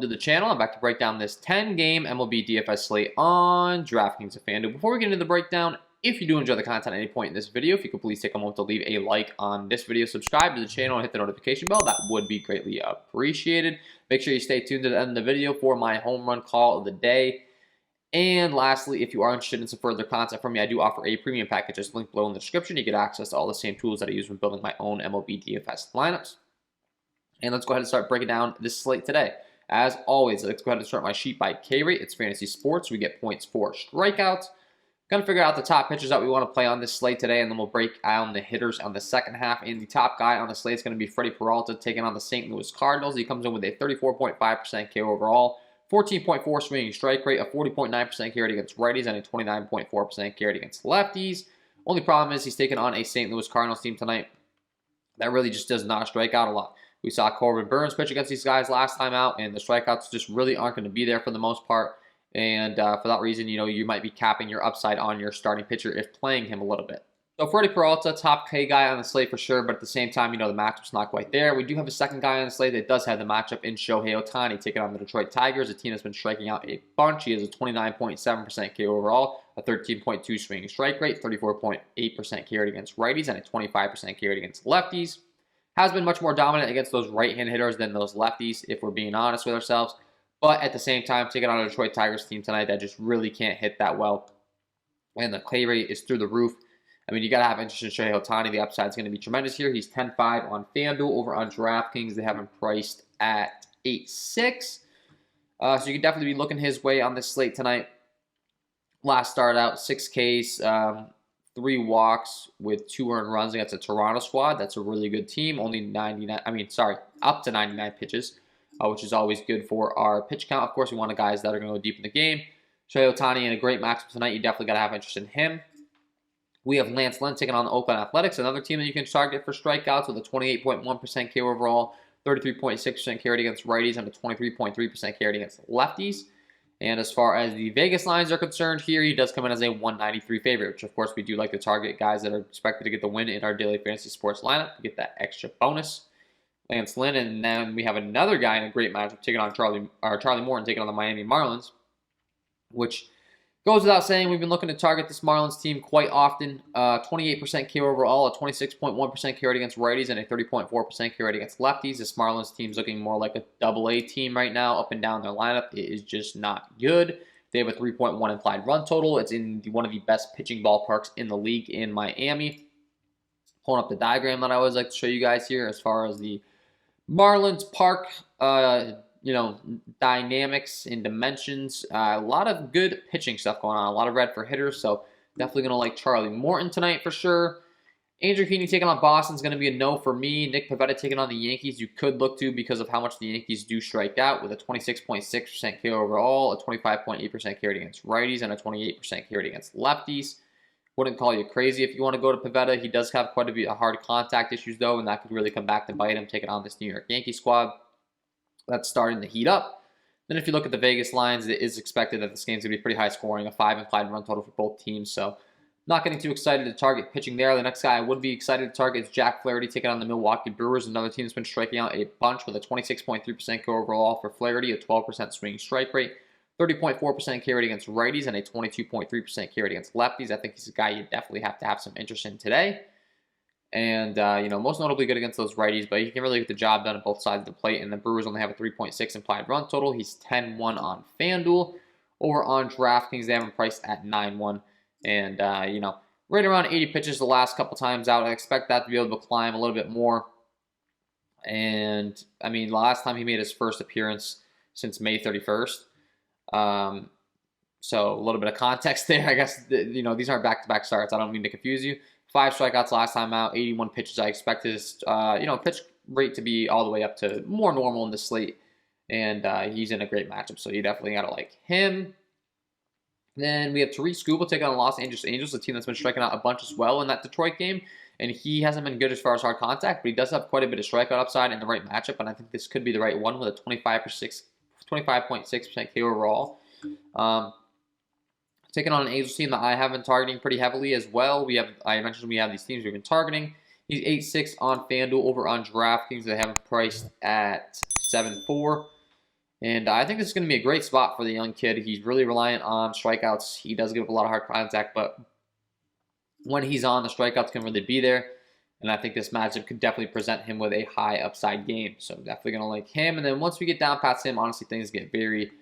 to the channel. I'm back to break down this 10-game MLB DFS slate on DraftKings and FanDuel. Before we get into the breakdown, if you do enjoy the content at any point in this video, if you could please take a moment to leave a like on this video, subscribe to the channel, and hit the notification bell, that would be greatly appreciated. Make sure you stay tuned to the end of the video for my home run call of the day. And lastly, if you are interested in some further content from me, I do offer a premium package just linked below in the description. You get access to all the same tools that I use when building my own MLB DFS lineups. And let's go ahead and start breaking down this slate today. As always, let's go ahead and start my sheet by K rate. It's fantasy sports. We get points for strikeouts. Going to figure out the top pitchers that we want to play on this slate today, and then we'll break down the hitters on the second half. And the top guy on the slate is going to be Freddie Peralta taking on the St. Louis Cardinals. He comes in with a 34.5% K overall, 14.4 swinging strike rate, a 40.9% K rate against righties, and a 29.4% K rate against lefties. Only problem is he's taking on a St. Louis Cardinals team tonight that really just does not strike out a lot. We saw Corbin Burns pitch against these guys last time out, and the strikeouts just really aren't going to be there for the most part. And for that reason, you might be capping your upside on your starting pitcher if playing him a little bit. So Freddie Peralta, top K guy on the slate for sure, but at the same time, the matchup's not quite there. We do have a second guy on the slate that does have the matchup in Shohei Ohtani, taking on the Detroit Tigers, a team that's been striking out a bunch. He has a 29.7% K overall, a 13.2 swinging strike rate, 34.8% K rate against righties, and a 25% K rate against lefties. Has been much more dominant against those right-hand hitters than those lefties, if we're being honest with ourselves. But at the same time, taking on a Detroit Tigers team tonight that just really can't hit that well. And the K rate is through the roof. I mean, you got to have interest in Shohei Ohtani. The upside is going to be tremendous here. He's 10-5 on FanDuel. Over on DraftKings, they have him priced at 8-6. So you can definitely be looking his way on this slate tonight. Last start out, 6 Ks, 3 walks with 2 earned runs against a Toronto squad. That's a really good team. Up to 99 pitches, which is always good for our pitch count. Of course, we want the guys that are going to go deep in the game. Shohei Ohtani in a great matchup tonight. You definitely got to have interest in him. We have Lance Lynn taking on the Oakland Athletics, another team that you can target for strikeouts with a 28.1% K overall, 33.6% K rate against righties, and a 23.3% K rate against lefties. And as far as the Vegas lines are concerned here, he does come in as a 193 favorite, which of course we do like to target guys that are expected to get the win in our daily fantasy sports lineup to get that extra bonus. Lance Lynn, and then we have another guy in a great matchup taking on Charlie Morton taking on the Miami Marlins, which goes without saying, we've been looking to target this Marlins team quite often. 28% K overall, a 26.1% K rate against righties, and a 30.4% K rate against lefties. This Marlins team's looking more like a AA team right now, up and down their lineup. It is just not good. They have a 3.1 implied run total. It's in one of the best pitching ballparks in the league in Miami. Pulling up the diagram that I always like to show you guys here as far as the Marlins Park, dynamics and dimensions. A lot of good pitching stuff going on. A lot of red for hitters, so definitely going to like Charlie Morton tonight for sure. Andrew Heaney taking on Boston is going to be a no for me. Nick Pivetta taking on the Yankees, you could look to because of how much the Yankees do strike out, with a 26.6% K overall, a 25.8% K rate against righties, and a 28% K rate against lefties. Wouldn't call you crazy if you want to go to Pivetta. He does have quite a bit of hard contact issues, though, and that could really come back to bite him taking on this New York Yankee squad that's starting to heat up. Then if you look at the Vegas lines, it is expected that this game's going to be pretty high scoring, a 5 implied run total for both teams. So not getting too excited to target pitching there. The next guy I would be excited to target is Jack Flaherty taking on the Milwaukee Brewers, another team that's been striking out a bunch with a 26.3% K overall for Flaherty, a 12% swinging strike rate, 30.4% K rate against righties, and a 22.3% K rate against lefties. I think he's a guy you definitely have to have some interest in today. And, most notably good against those righties, but he can really get the job done on both sides of the plate. And the Brewers only have a 3.6 implied run total. He's 10-1 on FanDuel. Over on DraftKings, they have him priced at 9-1. And, right around 80 pitches the last couple times out. I expect that to be able to climb a little bit more. And, last time he made his first appearance since May 31st. So a little bit of context there. I guess, these aren't back-to-back starts. I don't mean to confuse you. 5 strikeouts last time out, 81 pitches. I expect his, pitch rate to be all the way up to more normal in the slate. And he's in a great matchup, so you definitely got to like him. Then we have Tariq Skubal taking on the Los Angeles Angels, a team that's been striking out a bunch as well in that Detroit game. And he hasn't been good as far as hard contact, but he does have quite a bit of strikeout upside in the right matchup. And I think this could be the right one with a 25.6% K overall. Taking on an Angels team that I have been targeting pretty heavily as well. I mentioned we have these teams we've been targeting. He's 8-6 on FanDuel. Over on DraftKings, they have him priced at 7-4. And I think this is going to be a great spot for the young kid. He's really reliant on strikeouts. He does give up a lot of hard contact, but when he's on, the strikeouts can really be there. And I think this matchup could definitely present him with a high upside game. So I'm definitely going to like him. And then once we get down past him, honestly, things get very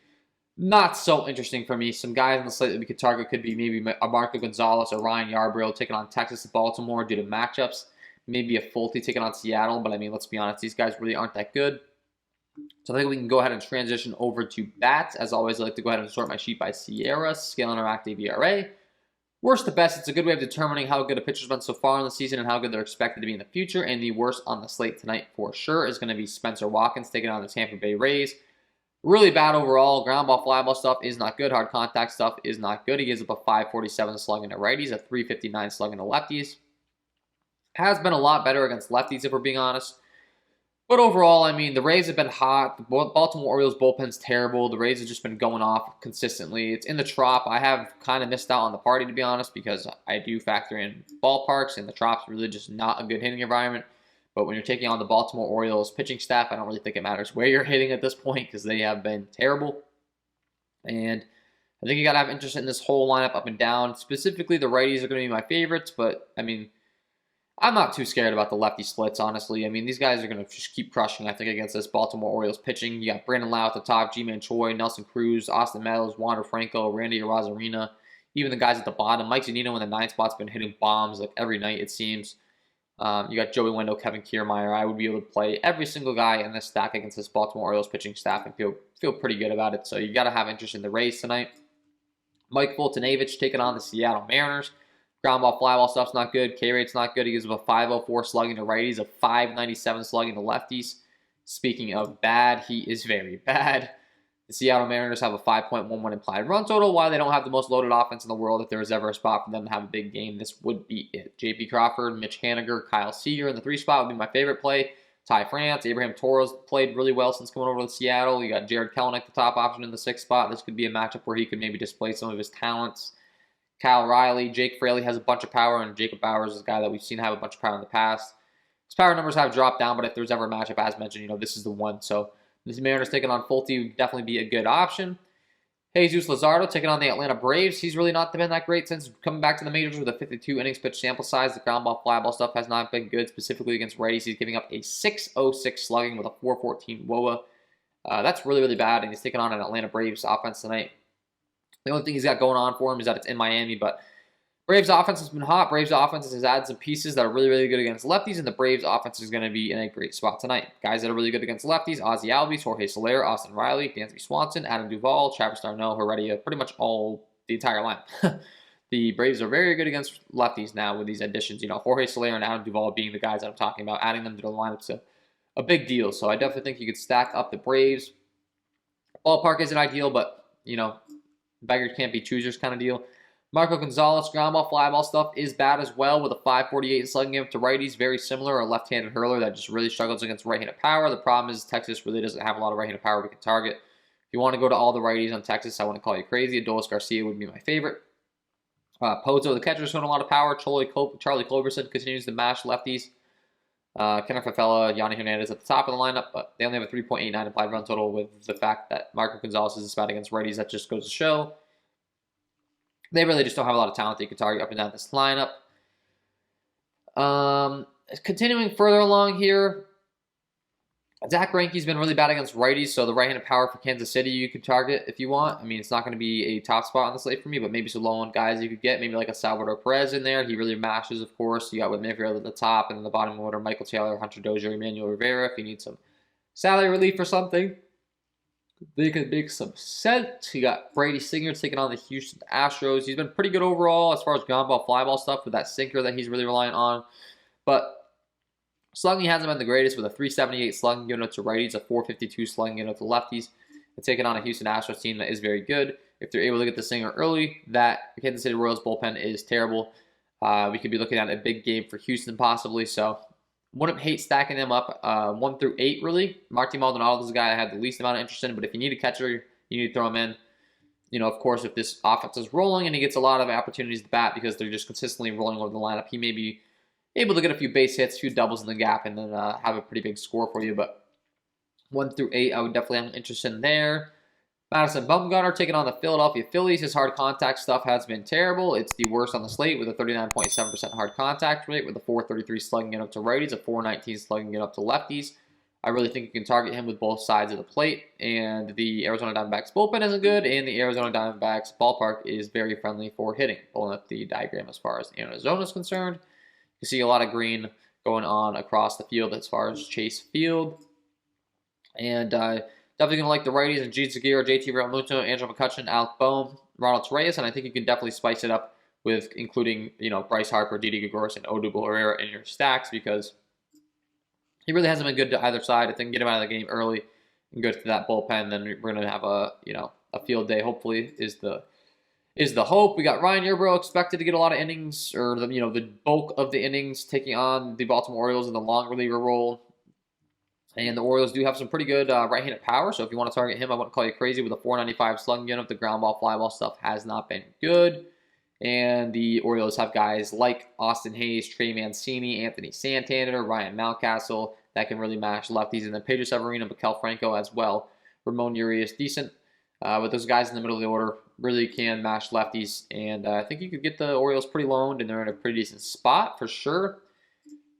not so interesting for me. Some guys on the slate that we could target could be maybe a Marco Gonzalez or Ryan Yarbrough taking on Texas and Baltimore due to matchups. Maybe a Fulte taking on Seattle. But I mean, let's be honest, these guys really aren't that good. So I think we can go ahead and transition over to bats. As always, I like to go ahead and sort my sheet by Sierra, scale interactive ERA. Worst to best, it's a good way of determining how good a pitcher's been so far in the season and how good they're expected to be in the future. And the worst on the slate tonight for sure is going to be Spencer Watkins taking on the Tampa Bay Rays. Really bad overall. Ground ball, fly ball stuff is not good. Hard contact stuff is not good. He gives up a 547 slugging to righties, a 359 slugging to lefties. Has been a lot better against lefties if we're being honest. But overall, I mean, the Rays have been hot. The Baltimore Orioles bullpen's terrible. The Rays have just been going off consistently. It's in the Trop. I have kind of missed out on the party, to be honest, because I do factor in ballparks, and the Trop's really just not a good hitting environment. But when you're taking on the Baltimore Orioles pitching staff, I don't really think it matters where you're hitting at this point because they have been terrible. And I think you got to have interest in this whole lineup up and down. Specifically, the righties are going to be my favorites, but, I mean, I'm not too scared about the lefty splits, honestly. I mean, these guys are going to just keep crushing, I think, against this Baltimore Orioles pitching. You got Brandon Lau at the top, G-Man Choi, Nelson Cruz, Austin Meadows, Wander Franco, Randy Arozarena, even the guys at the bottom. Mike Zunino in the 9th spot's been hitting bombs like every night, it seems. You got Joey Wendell, Kevin Kiermaier. I would be able to play every single guy in this stack against this Baltimore Orioles pitching staff and feel pretty good about it. So you got to have interest in the Rays tonight. Mike Fultonavich taking on the Seattle Mariners. Ground ball, fly ball stuff's not good. K rate's not good. He gives up a 504 slugging to righties, a 597 slugging to lefties. Speaking of bad, he is very bad. The Seattle Mariners have a 5.11 implied run total. While they don't have the most loaded offense in the world, if there was ever a spot for them to have a big game, this would be it. J.P. Crawford, Mitch Haniger, Kyle Seager in the 3 spot would be my favorite play. Ty France, Abraham Torres played really well since coming over to Seattle. You got Jared Kelenic, the top option in the 6th spot. This could be a matchup where he could maybe display some of his talents. Kyle Riley, Jake Fraley has a bunch of power, and Jacob Bowers is a guy that we've seen have a bunch of power in the past. His power numbers have dropped down, but if there's ever a matchup, as mentioned, this is the one. So this Mariners taking on Fulte would definitely be a good option. Jesus Luzardo taking on the Atlanta Braves. He's really not been that great since coming back to the majors with a 52 innings pitch sample size. The ground ball, fly ball stuff has not been good, specifically against righties. He's giving up a 606 slugging with a 414 WOA. That's really, really bad, and he's taking on an Atlanta Braves offense tonight. The only thing he's got going on for him is that it's in Miami, but Braves offense has been hot. Braves offense has added some pieces that are really, really good against lefties, and the Braves offense is going to be in a great spot tonight. Guys that are really good against lefties: Ozzie Albies, Jorge Soler, Austin Riley, Dansby Swanson, Adam Duvall, Travis d'Arnaud, Heredia, pretty much the entire lineup. The Braves are very good against lefties now with these additions. Jorge Soler and Adam Duvall being the guys that I'm talking about. Adding them to the lineup's a big deal. So I definitely think you could stack up the Braves. Ballpark isn't ideal, but, beggars can't be choosers kind of deal. Marco Gonzalez, ground ball, fly ball stuff is bad as well with a 548 slugging give to righties. Very similar, a left-handed hurler that just really struggles against right-handed power. The problem is Texas really doesn't have a lot of right-handed power we can target. If you want to go to all the righties on Texas, I wouldn't call you crazy. Adolis Garcia would be my favorite. Pozo, the catcher's showing a lot of power. Charlie Culberson continues to mash lefties. Kenneth Fafella, Yanni Hernandez at the top of the lineup, but they only have a 3.89 implied run total with the fact that Marco Gonzalez is a spot against righties. That just goes to show they really just don't have a lot of talent that you can target up and down this lineup. Continuing further along here, Zach Greinke's been really bad against righties, so the right-handed power for Kansas City you could target if you want. I mean, it's not going to be a top spot on the slate for me, but maybe some low-end guys you could get. Maybe like a Salvador Perez in there. He really mashes, of course. You got with Mayfield at the top, and then the bottom order, Michael Taylor, Hunter Dozier, Emmanuel Rivera. If you need some salary relief or something, they could make some sense. You got Brady Singer taking on the Houston Astros. He's been pretty good overall as far as ground ball, fly ball stuff with that sinker that he's really relying on. But slugging hasn't been the greatest with a 378 slugging given up to righties, a 452 slugging given up to lefties. And taking on a Houston Astros team that is very good. If they're able to get the Singer early, that Kansas City Royals bullpen is terrible. We could be looking at a big game for Houston possibly. So wouldn't hate stacking them up 1 through 8 really. Marty Maldonado is a guy I had the least amount of interest in, but if you need a catcher, you need to throw him in. Of course, if this offense is rolling and he gets a lot of opportunities to bat because they're just consistently rolling over the lineup, he may be able to get a few base hits, a few doubles in the gap, and then have a pretty big score for you. But 1 through 8, I would definitely have an interest in there. Madison Bumgarner taking on the Philadelphia Phillies. His hard contact stuff has been terrible. It's the worst on the slate with a 39.7% hard contact rate, with a 433 slugging it up to righties, a 419 slugging it up to lefties. I really think you can target him with both sides of the plate. And the Arizona Diamondbacks bullpen isn't good, and the Arizona Diamondbacks ballpark is very friendly for hitting. Pulling up the diagram as far as Arizona is concerned, you see a lot of green going on across the field as far as Chase Field. And definitely going to like the righties and Gene Segura, JT Realmuto, Angelo McCutcheon, Alec Bohm, Ronald Reyes, and I think you can definitely spice it up with including, Bryce Harper, Didi Gregorius, and Odubel Herrera in your stacks, because he really hasn't been good to either side. If they can get him out of the game early and go to that bullpen, then we're going to have a field day. Hopefully, is the hope. We got Ryan Yarbrough expected to get a lot of innings, or the bulk of the innings, taking on the Baltimore Orioles in the long reliever role. And the Orioles do have some pretty good right-handed power, so if you want to target him, I wouldn't call you crazy with a 495 slugging unit. The ground ball, fly ball stuff has not been good. And the Orioles have guys like Austin Hayes, Trey Mancini, Anthony Santander, Ryan Mountcastle that can really mash lefties, and then Pedro Severino, Maikel Franco as well. Ramon Urias, decent. But those guys in the middle of the order really can mash lefties, and I think you could get the Orioles pretty loaned, and they're in a pretty decent spot for sure.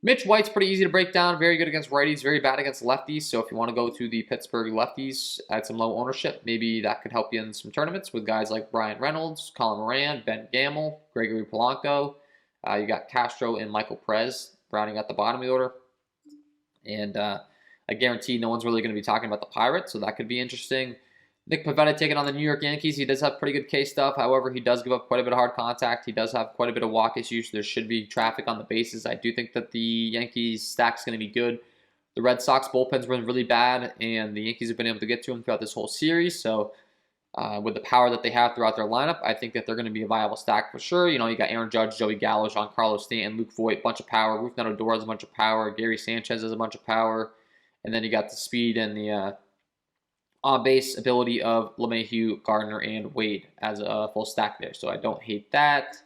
Mitch White's pretty easy to break down. Very good against righties, very bad against lefties. So if you want to go to the Pittsburgh lefties at some low ownership, maybe that could help you in some tournaments with guys like Brian Reynolds, Colin Moran, Ben Gamel, Gregory Polanco. You got Castro and Michael Perez rounding at the bottom of the order. And I guarantee no one's really going to be talking about the Pirates, so that could be interesting. Nick Pivetta taking on the New York Yankees. He does have pretty good K stuff. However, he does give up quite a bit of hard contact. He does have quite a bit of walk issues. So there should be traffic on the bases. I do think that the Yankees stack's going to be good. The Red Sox bullpen's been really bad, and the Yankees have been able to get to him throughout this whole series. So with the power that they have throughout their lineup, I think that they're going to be a viable stack for sure. You got Aaron Judge, Joey Gallo, Giancarlo Stanton, Luke Voit, bunch of power. Rougned Odor has a bunch of power. Gary Sanchez has a bunch of power. And then you got the speed and the on-base ability of LeMahieu, Gardner, and Wade as a full stack there. So I don't hate that.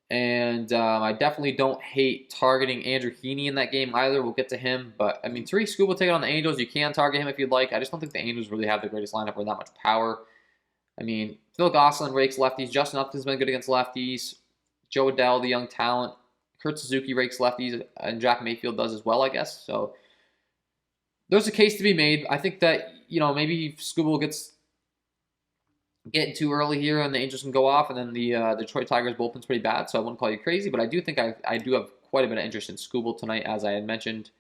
And I definitely don't hate targeting Andrew Heaney in that game either. We'll get to him. But, I mean, Tariq Skubal taking on the Angels. You can target him if you'd like. I just don't think the Angels really have the greatest lineup or that much power. I mean, Phil Gosselin rakes lefties. Justin Upton's been good against lefties. Joe Adell, the young talent. Kurt Suzuki rakes lefties. And Jack Mayfield does as well, I guess. So there's a case to be made. I think that, maybe Skubal gets getting too early here and the Angels can go off, and then the Detroit Tigers bullpen's pretty bad, so I wouldn't call you crazy, but I do think I do have quite a bit of interest in Skubal tonight, as I had mentioned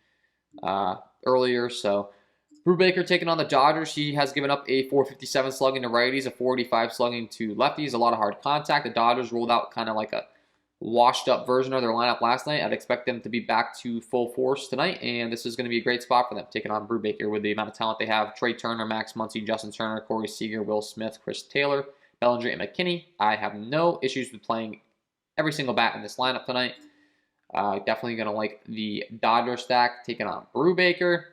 earlier. So Brubaker taking on the Dodgers. He has given up a 457 slugging to righties, a 485 slugging to lefties, a lot of hard contact. The Dodgers rolled out kind of like a washed up version of their lineup last night. I'd expect them to be back to full force tonight, and this is going to be a great spot for them, taking on Brubaker with the amount of talent they have. Trey Turner, Max Muncy, Justin Turner, Corey Seager, Will Smith, Chris Taylor, Bellinger, and McKinney. I have no issues with playing every single bat in this lineup tonight. Definitely going to like the Dodger stack, taking on Brubaker.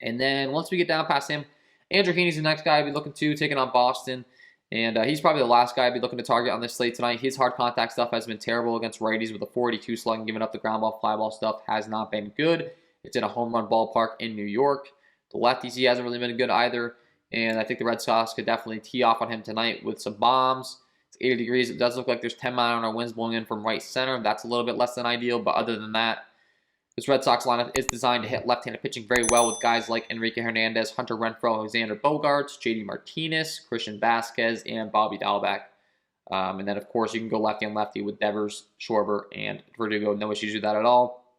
And then once we get down past him, Andrew Heaney's the next guy I'd be looking to, taking on Boston. And he's probably the last guy I'd be looking to target on this slate tonight. His hard contact stuff has been terrible against righties with a 482 slugging, giving up the ground ball, fly ball stuff has not been good. It's in a home run ballpark in New York. The lefties, he hasn't really been good either. And I think the Red Sox could definitely tee off on him tonight with some bombs. It's 80 degrees. It does look like there's 10-mile-an-hour winds blowing in from right center. That's a little bit less than ideal, but other than that, this Red Sox lineup is designed to hit left-handed pitching very well with guys like Enrique Hernandez, Hunter Renfroe, Alexander Bogaerts, JD Martinez, Christian Vasquez, and Bobby Dahlbeck. And then, of course, you can go lefty and lefty with Devers, Schwarber, and Verdugo. No issues with that at all.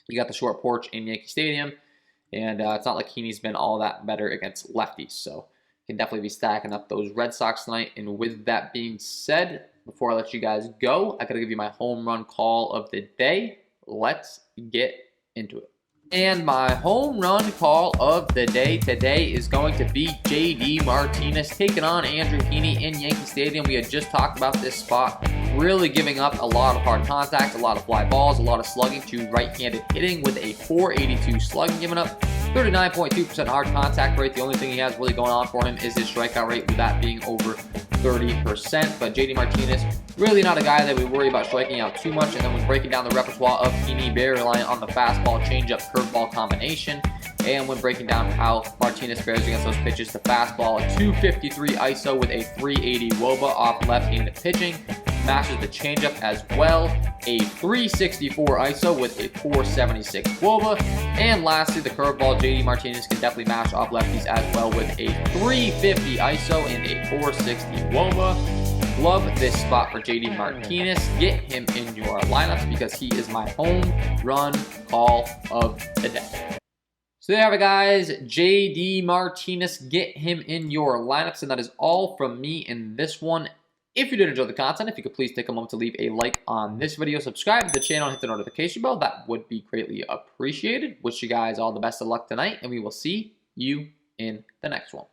You got the short porch in Yankee Stadium, and it's not like Heaney's been all that better against lefties. So you can definitely be stacking up those Red Sox tonight. And with that being said, before I let you guys go, I got to give you my home run call of the day. Let's get into it. And my home run call of the day today is going to be JD Martinez taking on Andrew Heaney in Yankee Stadium. We had just talked about this spot, really giving up a lot of hard contact, a lot of fly balls, a lot of slugging to right-handed hitting with a 482 slugging, giving up 39.2% hard contact rate. The only thing he has really going on for him is his strikeout rate, with that being over 30%. But JD Martinez, really not a guy that we worry about striking out too much. And then when breaking down the repertoire of Heaney, very reliant on the fastball, changeup, curveball combination. And when breaking down how Martinez fares against those pitches, the fastball, a 253 ISO with a 380 WOBA off left-handed pitching. Matches the changeup as well, a 364 ISO with a 476 WOBA. And lastly, the curveball, JD Martinez can definitely match off lefties as well with a 350 ISO and a 460 WOBA. Love this spot for JD Martinez. Get him in your lineups because he is my home run call of the day. So there you have it, guys. JD Martinez, get him in your lineups. And that is all from me in this one. If you did enjoy the content, if you could please take a moment to leave a like on this video, subscribe to the channel, and hit the notification bell, that would be greatly appreciated. Wish you guys all the best of luck tonight, and we will see you in the next one.